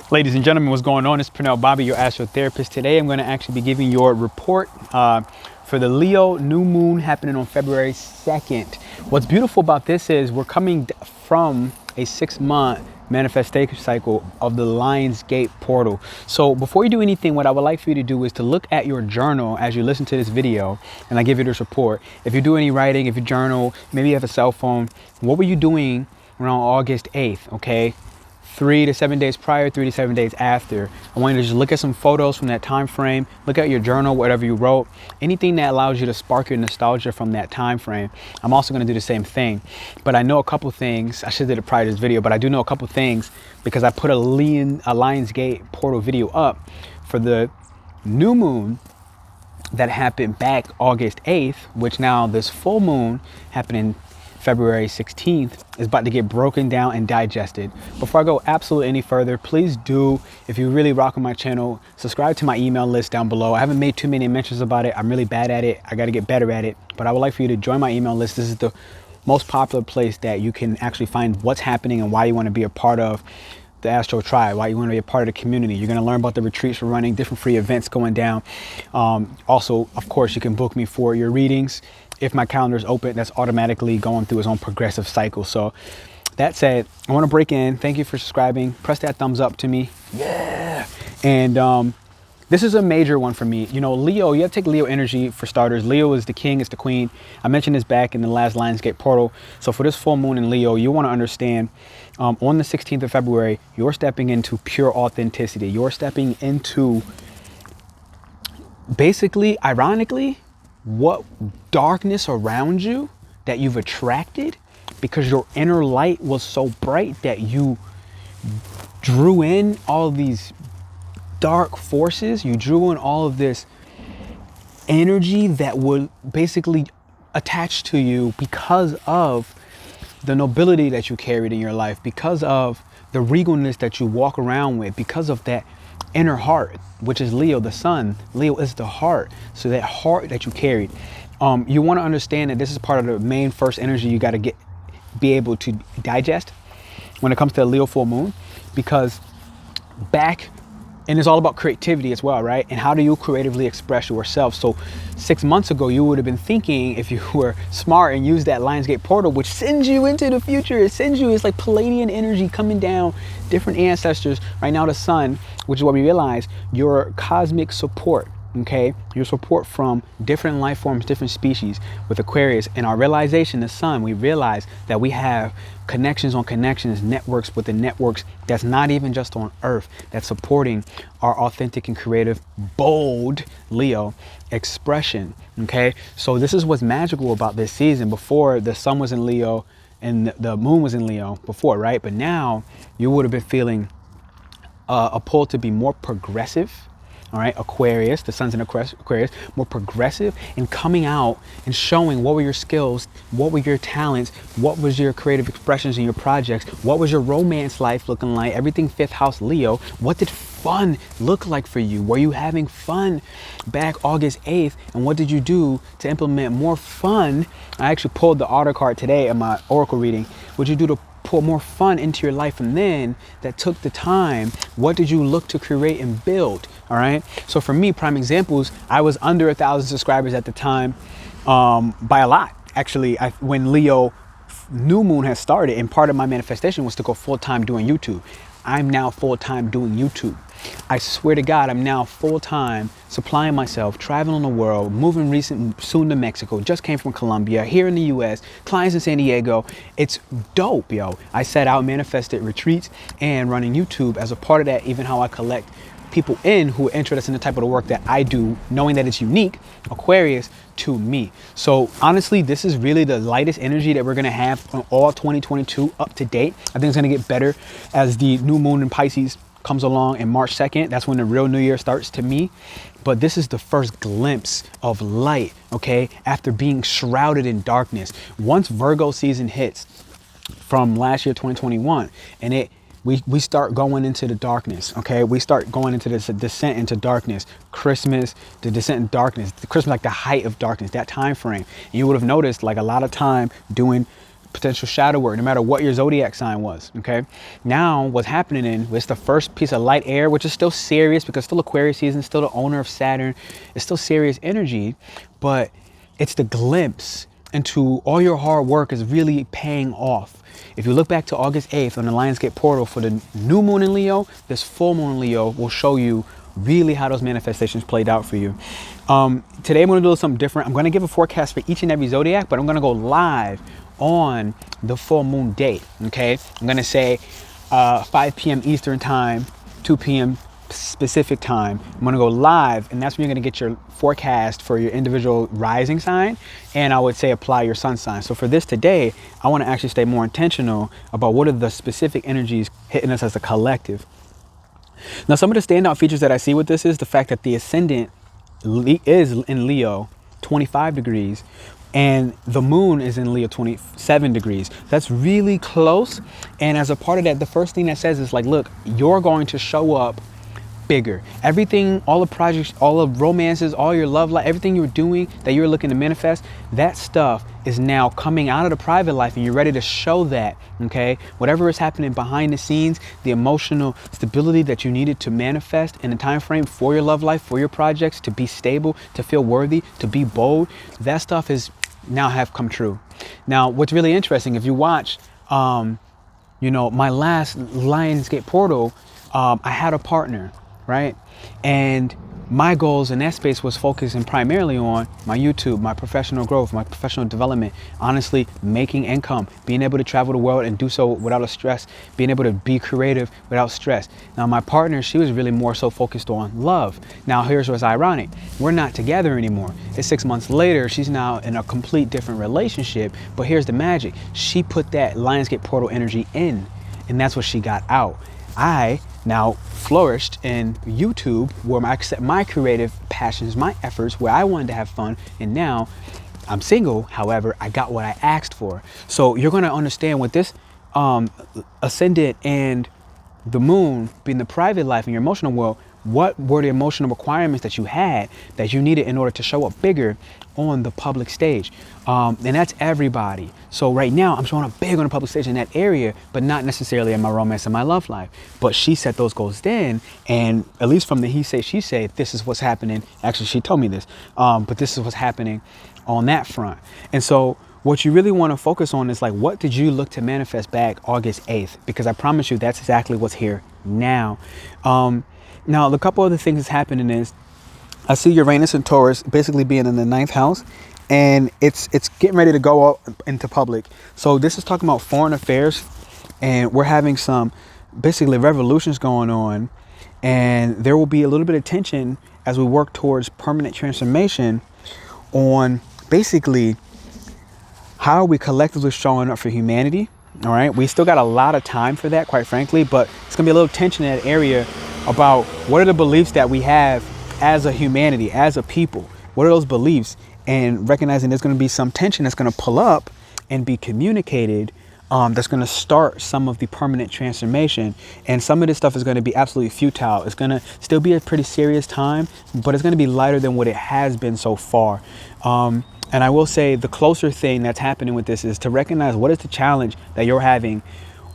Ladies and gentlemen, what's going on? It's Pernell Bobby, your astrotherapist. Today I'm going to actually be giving your report for the Leo new moon happening on February 2nd. What's beautiful about this is we're coming from a 6-month manifestation cycle of the LIONSGATE portal. So before you do anything, what I would like for you to do is to look at your journal as you listen to this video and I give you this report. If you do any writing, if you journal, maybe you have a cell phone, what were you doing around August 8th, okay? 3 to 7 days prior, 3 to 7 days after. I want you to just look at some photos from that time frame, look at your journal, whatever you wrote, anything that allows you to spark your nostalgia from that time frame. I'm also going to do the same thing, but I know a couple things. I should have did it prior to this video, but I do know a couple things because I put a LIONSGATE portal video up for the new moon that happened back August 8th, which now this full moon happening February 16th is about to get broken down and digested. Before I go absolutely any further, please do, if you really rock on my channel, subscribe to my email list down below. I haven't made too many mentions about it. I'm really bad at it. I got to get better at it, but I would like for you to join my email list. This is the most popular place that you can actually find what's happening and why you want to be a part of the Astro Tribe, why you want to be a part of the community. You're going to learn about the retreats we're running, different free events going down. Also, of course, you can book me for your readings. If my calendar is open, that's automatically going through its own progressive cycle. So that said, I want to break in. Thank you for subscribing. Press that thumbs up to me. Yeah. And this is a major one for me. You know, Leo, you have to take Leo energy for starters. Leo is the king, it's the queen. I mentioned this back in the last LIONSGATE portal. So for this full moon in Leo, you want to understand on the 16th of February, you're stepping into pure authenticity. You're stepping into basically, ironically, what darkness around you that you've attracted because your inner light was so bright that you drew in all of these dark forces. You drew in all of this energy that would basically attach to you because of the nobility that you carried in your life, because of the regalness that you walk around with, because of that inner heart, which is Leo, the sun. Leo is the heart. So that heart that you carried, you want to understand that this is part of the main first energy you got to be able to digest when it comes to the Leo full moon, because and it's all about creativity as well, right? And how do you creatively express yourself? So 6 months ago, you would have been thinking, if you were smart and used that LIONSGATE portal, which sends you into the future, it's like Palladian energy coming down, different ancestors. Right now, the sun, which is what we realize, your cosmic support, okay? Your support from different life forms, different species. With Aquarius, in our realization, the sun, we realize that we have connections on connections, networks within networks that's not even just on Earth, that's supporting our authentic and creative, bold Leo expression, okay? So this is what's magical about this season. Before, the sun was in Leo and the moon was in Leo before, right? But now you would have been feeling a pull to be more progressive. All right, Aquarius, the sun's in Aquarius, more progressive and coming out and showing what were your skills, what were your talents, what was your creative expressions in your projects, what was your romance life looking like, everything 5th house Leo. What did fun look like for you? Were you having fun back August 8th? And what did you do to implement more fun? I actually pulled the Otter card today in my Oracle reading. What did you do to pull more fun into your life? And then that took the time. What did you look to create and build? All right. So for me, prime examples, I was under 1,000 subscribers at the time, by a lot. Actually, when Leo new moon has started, and part of my manifestation was to go full-time doing YouTube. I'm now full-time doing YouTube. I swear to God, I'm now full-time supplying myself, traveling the world, moving soon to Mexico, just came from Colombia, here in the US, clients in San Diego. It's dope, yo. I set out manifested retreats and running YouTube as a part of that, even how I collect people who are interested in the type of the work that I do, knowing that it's unique, Aquarius, to me. So honestly, this is really the lightest energy that we're going to have on all 2022 up to date. I think it's going to get better as the new moon in Pisces comes along in March 2nd. That's when the real new year starts to me. But this is the first glimpse of light, okay, after being shrouded in darkness. Once Virgo season hits from last year, 2021, and we start going into the darkness, okay? We start going into this descent into darkness. Christmas, the descent in darkness. Christmas, like the height of darkness, that time frame. And you would have noticed like a lot of time doing potential shadow work, no matter what your zodiac sign was. Okay, now what's happening it's the first piece of light air, which is still serious because still Aquarius season, still the owner of Saturn. It's still serious energy, but it's the glimpse into all your hard work is really paying off. If you look back to August 8th on the LIONSGATE portal for the new moon in Leo, this full moon in Leo will show you really how those manifestations played out for you. Today I'm going to do something different. I'm going to give a forecast for each and every zodiac, but I'm going to go live on the full moon date. Okay, I'm going to say 5 p.m. Eastern time, 2 p.m. Pacific time. I'm going to go live, and that's when you're going to get your forecast for your individual rising sign, and I would say apply your sun sign. So for this today, I want to actually stay more intentional about what are the specific energies hitting us as a collective. Now, some of the standout features that I see with this is the fact that the ascendant is in Leo 25 degrees and the moon is in Leo 27 degrees. That's really close. And as a part of that, the first thing that says is like, look, you're going to show up bigger. Everything, all the projects, all the romances, all your love life, everything you're doing that you're looking to manifest, that stuff is now coming out of the private life and you're ready to show that. Okay, whatever is happening behind the scenes, the emotional stability that you needed to manifest in the time frame for your love life, for your projects, to be stable, to feel worthy, to be bold, that stuff is now have come true. Now, what's really interesting, if you watch you know, my last LIONSGATE portal, I had a partner, right? And my goals in that space was focusing primarily on my YouTube, my professional growth, my professional development, honestly, making income, being able to travel the world and do so without a stress, being able to be creative without stress. Now, my partner, she was really more so focused on love. Now, here's what's ironic. We're not together anymore. It's 6 months later. She's now in a complete different relationship. But here's the magic. She put that LIONSGATE portal energy in, and that's what she got out. I now flourished in YouTube, where I accept my creative passions, my efforts, where I wanted to have fun, and now I'm single. However, I got what I asked for. So you're going to understand with this ascendant and the moon being the private life in your emotional world, what were the emotional requirements that you had that you needed in order to show up bigger on the public stage. And that's everybody. So right now I'm showing up big on the public stage in that area, but not necessarily in my romance and my love life. But she set those goals then, and at least from the he say, she say, this is what's happening. Actually, she told me this, but this is what's happening on that front. And so what you really want to focus on is like, what did you look to manifest back August 8th? Because I promise you, that's exactly what's here now. Now, the couple other things that's happening is I see Uranus and Taurus basically being in the 9th house, and it's getting ready to go out into public. So this is talking about foreign affairs, and we're having some basically revolutions going on, and there will be a little bit of tension as we work towards permanent transformation on basically how are we collectively showing up for humanity. All right, we still got a lot of time for that, quite frankly, but it's gonna be a little tension in that area about what are the beliefs that we have as a humanity, as a people. What are those beliefs? And recognizing there's going to be some tension that's going to pull up and be communicated, that's going to start some of the permanent transformation. And some of this stuff is going to be absolutely futile. It's going to still be a pretty serious time, but it's going to be lighter than what it has been so far. And I will say the closer thing that's happening with this is to recognize what is the challenge that you're having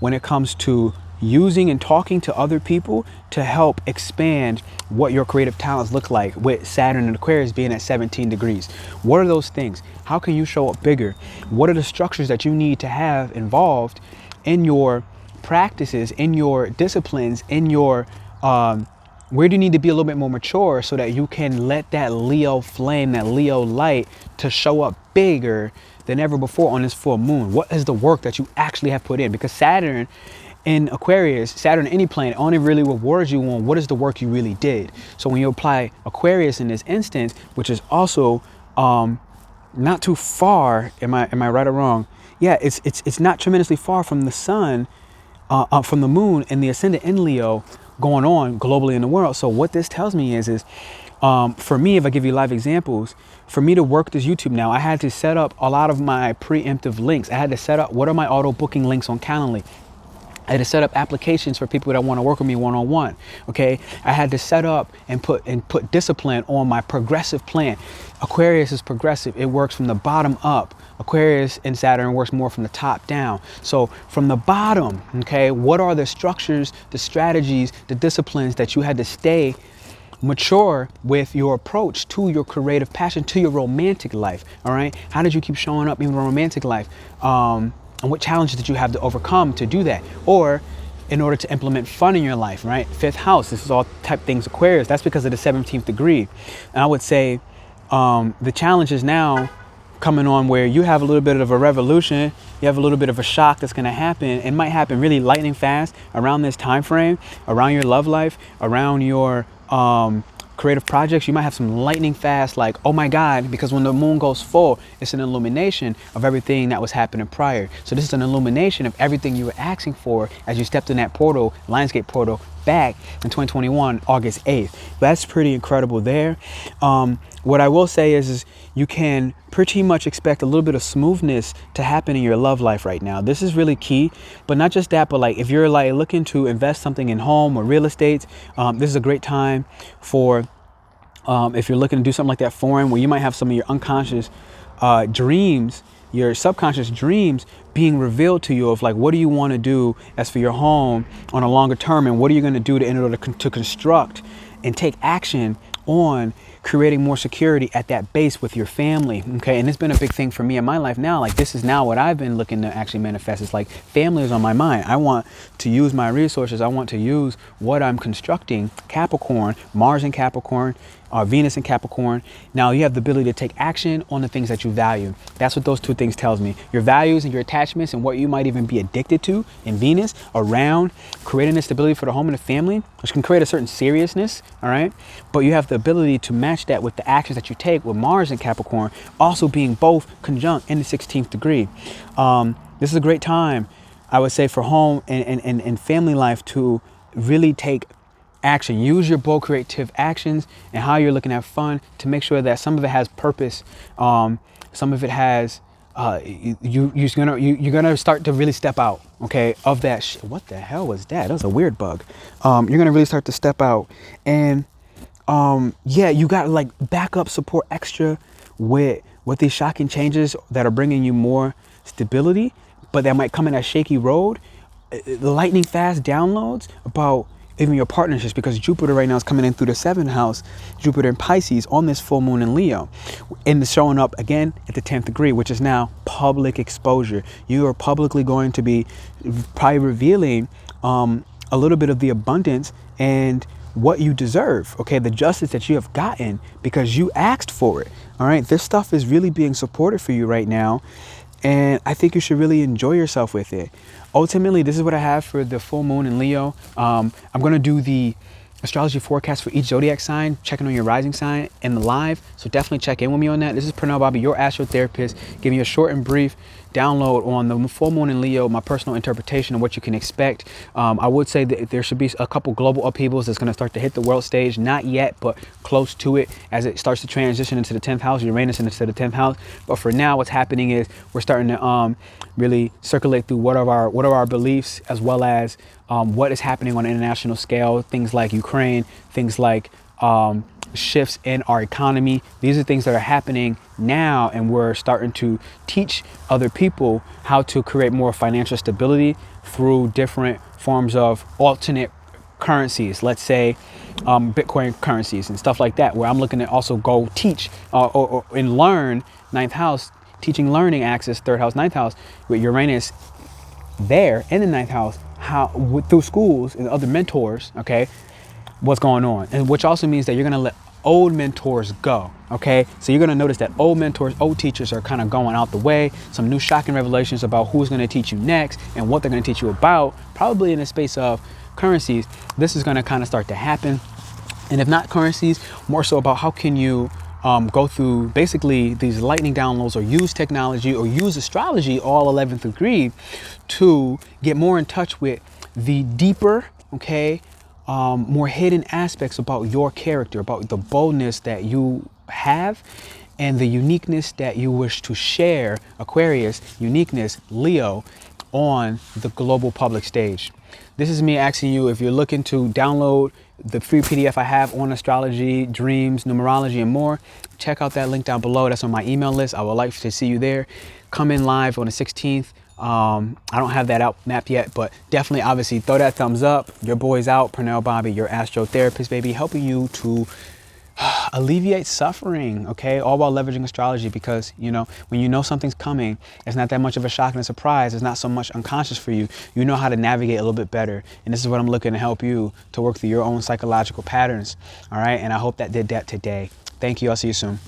when it comes to using and talking to other people to help expand what your creative talents look like, with Saturn and Aquarius being at 17 degrees. What are those things? How can you show up bigger? What are the structures that you need to have involved in your practices, in your disciplines, in your where do you need to be a little bit more mature so that you can let that Leo flame, that Leo light, to show up bigger than ever before on this full moon? What is the work that you actually have put in? Because Saturn in Aquarius, Saturn, any planet, only really rewards you on what is the work you really did. So when you apply Aquarius in this instance, which is also not too far, am I right or wrong? Yeah, it's not tremendously far from the sun, from the moon and the ascendant in Leo going on globally in the world. So what this tells me is for me, if I give you live examples, for me to work this YouTube now, I had to set up a lot of my preemptive links. I had to set up what are my auto booking links on Calendly. I had to set up applications for people that want to work with me one-on-one. Okay, I had to set up and put discipline on my progressive plan. Aquarius is progressive. It works from the bottom up. Aquarius and Saturn works more from the top down. So from the bottom, okay, what are the structures, the strategies, the disciplines that you had to stay mature with your approach to your creative passion, to your romantic life? All right, how did you keep showing up in your romantic life? And what challenges did you have to overcome to do that? Or in order to implement fun in your life, right? Fifth house, this is all type things Aquarius. That's because of the 17th degree. And I would say the challenge is now coming on where you have a little bit of a revolution, you have a little bit of a shock that's gonna happen. It might happen really lightning fast around this time frame, around your love life, around your creative projects. You might have some lightning fast, like, oh my God, because when the moon goes full, it's an illumination of everything that was happening prior. So this is an illumination of everything you were asking for as you stepped in that portal, LIONSGATE portal, back in 2021, August 8th. That's pretty incredible there. What I will say is you can pretty much expect a little bit of smoothness to happen in your love life right now. This is really key, but not just that, but like if you're like looking to invest something in home or real estate, this is a great time for, if you're looking to do something like that foreign, where you might have some of your unconscious dreams, your subconscious dreams being revealed to you of like, what do you want to do as for your home on a longer term, and what are you going to do in order to construct and take action on creating more security at that base with your family. Okay, and it's been a big thing for me in my life now. Like, this is now what I've been looking to actually manifest. It's like family is on my mind. I want to use my resources. I want to use what I'm constructing. Capricorn, Mars in Capricorn, Venus in Capricorn. Now you have the ability to take action on the things that you value. That's what those two things tells me. Your values and your attachments and what you might even be addicted to in Venus around creating the stability for the home and the family, which can create a certain seriousness, all right? But you have the ability to match that with the actions that you take with Mars in Capricorn also being both conjunct in the 16th degree. This is a great time, I would say, for home and family life to really take action. Use your bold creative actions and how you're looking at fun to make sure that some of it has purpose. Some of it has you're gonna start to really step out, okay, of that shit. What the hell was that? That was a weird bug. You're gonna really start to step out, and yeah, you got like backup support extra with these shocking changes that are bringing you more stability, but that might come in a shaky road. The lightning fast downloads about even your partnerships, because Jupiter right now is coming in through the 7th house, Jupiter in Pisces on this full moon in Leo, and showing up again at the 10th degree, which is now public exposure. You are publicly going to be probably revealing a little bit of the abundance and what you deserve, okay, the justice that you have gotten because you asked for it. All right, this stuff is really being supported for you right now, and I think you should really enjoy yourself with it. Ultimately, this is what I have for the full moon in Leo. I'm going to do the astrology forecast for each zodiac sign, checking on your rising sign in the live. So definitely check in with me on that. This is Pernell Bobby, your astrotherapist, giving you a short and brief download on the full moon in Leo, my personal interpretation of what you can expect. I would say that there should be a couple global upheavals that's going to start to hit the world stage. Not yet, but close to it as it starts to transition into the 10th house, Uranus into the 10th house. But for now, what's happening is we're starting to really circulate through what are our beliefs, as well as what is happening on an international scale. Things like Ukraine, things like shifts in our economy. These are things that are happening now, and we're starting to teach other people how to create more financial stability through different forms of alternate currencies, let's say Bitcoin currencies and stuff like that, where I'm looking to also go teach and learn 9th house, teaching learning axis, 3rd house, 9th house, with Uranus there in the 9th house, how through schools and other mentors, okay, what's going on. And which also means that you're going to let old mentors go, okay? So you're going to notice that old mentors, old teachers are kind of going out the way. Some new shocking revelations about who's going to teach you next and what they're going to teach you about, probably in the space of currencies. This is going to kind of start to happen. And if not currencies, more so about how can you go through basically these lightning downloads, or use technology, or use astrology, all 11th degree, to get more in touch with the deeper, okay, more hidden aspects about your character, about the boldness that you have and the uniqueness that you wish to share, Aquarius, uniqueness, Leo, on the global public stage. This is me asking you, if you're looking to download the free PDF I have on astrology, dreams, numerology, and more, check out that link down below. That's on my email list. I would like to see you there. Come in live on the 16th. I don't have that out mapped yet, but definitely, obviously, throw that thumbs up. Your boy's out, Pernell Bobby, your astrotherapist, baby, helping you to alleviate suffering, okay? All while leveraging astrology, because, you know, when you know something's coming, it's not that much of a shock and a surprise. It's not so much unconscious for you. You know how to navigate a little bit better. And this is what I'm looking to help you to work through your own psychological patterns, all right? And I hope that did that today. Thank you. I'll see you soon.